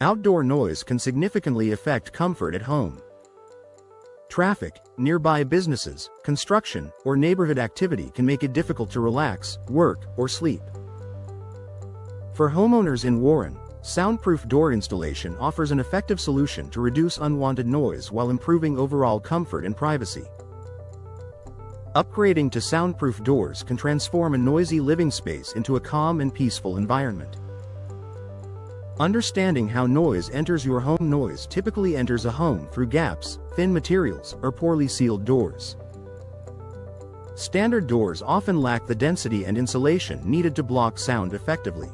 Outdoor noise can significantly affect comfort at home. Traffic, nearby businesses, construction, or neighborhood activity can make it difficult to relax, work, or sleep. For homeowners in Warren, soundproof door installation offers an effective solution to reduce unwanted noise while improving overall comfort and privacy. Upgrading to soundproof doors can transform a noisy living space into a calm and peaceful environment. Understanding how noise enters your home. Noise typically enters a home through gaps, thin materials, or poorly sealed doors. Standard doors often lack the density and insulation needed to block sound effectively.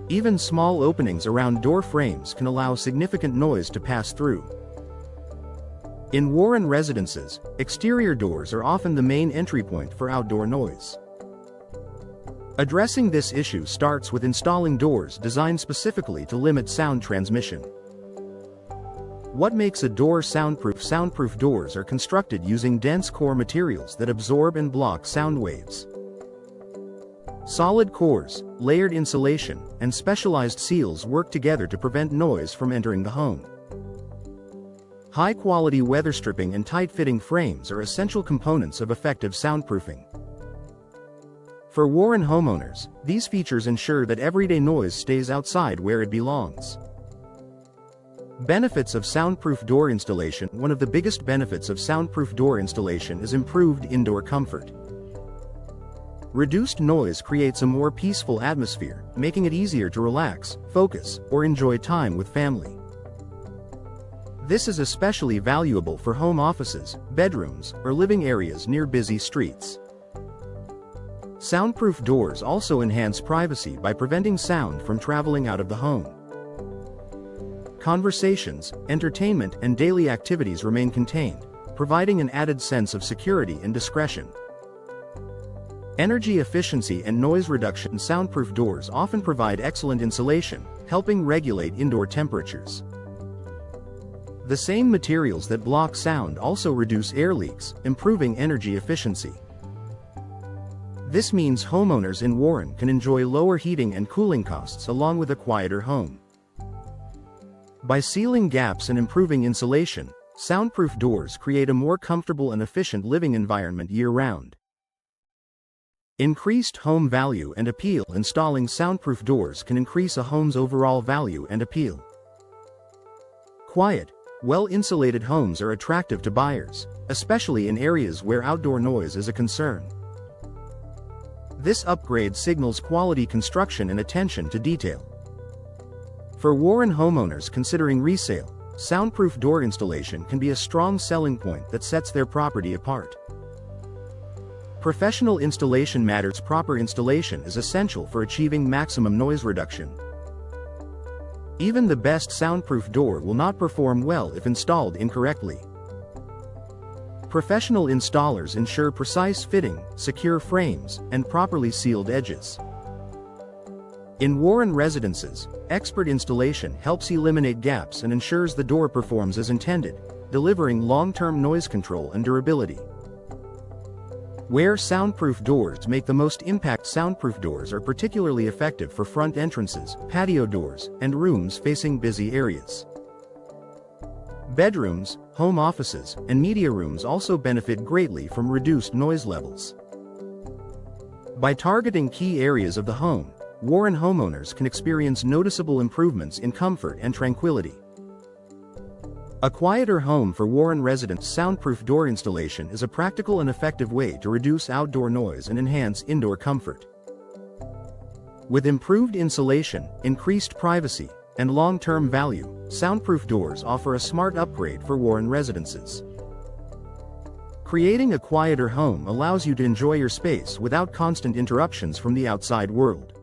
Even small openings around door frames can allow significant noise to pass through. In Warren residences, exterior doors are often the main entry point for outdoor noise. Addressing this issue starts with installing doors designed specifically to limit sound transmission. What makes a door soundproof? Soundproof doors are constructed using dense core materials that absorb and block sound waves. Solid cores, layered insulation, and specialized seals work together to prevent noise from entering the home. High-quality weather stripping and tight-fitting frames are essential components of effective soundproofing. For Warren homeowners, these features ensure that everyday noise stays outside where it belongs. Benefits of soundproof door installation. One of the biggest benefits of soundproof door installation is improved indoor comfort. Reduced noise creates a more peaceful atmosphere, making it easier to relax, focus, or enjoy time with family. This is especially valuable for home offices, bedrooms, or living areas near busy streets. Soundproof doors also enhance privacy by preventing sound from traveling out of the home. Conversations, entertainment, and daily activities remain contained, providing an added sense of security and discretion. Energy efficiency and noise reduction. Soundproof doors often provide excellent insulation, helping regulate indoor temperatures. The same materials that block sound also reduce air leaks, improving energy efficiency. This means homeowners in Warren can enjoy lower heating and cooling costs along with a quieter home. By sealing gaps and improving insulation, soundproof doors create a more comfortable and efficient living environment year-round. Increased home value and appeal. Installing soundproof doors can increase a home's overall value and appeal. Quiet, well-insulated homes are attractive to buyers, especially in areas where outdoor noise is a concern. This upgrade signals quality construction and attention to detail. For Warren homeowners considering resale, soundproof door installation can be a strong selling point that sets their property apart. Professional installation matters. Proper installation is essential for achieving maximum noise reduction. Even the best soundproof door will not perform well if installed incorrectly. Professional installers ensure precise fitting, secure frames, and properly sealed edges. In Warren residences, expert installation helps eliminate gaps and ensures the door performs as intended, delivering long-term noise control and durability. Where soundproof doors make the most impact. Soundproof doors are particularly effective for front entrances, patio doors, and rooms facing busy areas. Bedrooms, home offices, and media rooms also benefit greatly from reduced noise levels. By targeting key areas of the home, Warren homeowners can experience noticeable improvements in comfort and tranquility. A quieter home for Warren residents. Soundproof door installation is a practical and effective way to reduce outdoor noise and enhance indoor comfort. With improved insulation, increased privacy, and long-term value, soundproof doors offer a smart upgrade for Warren residences. Creating a quieter home allows you to enjoy your space without constant interruptions from the outside world.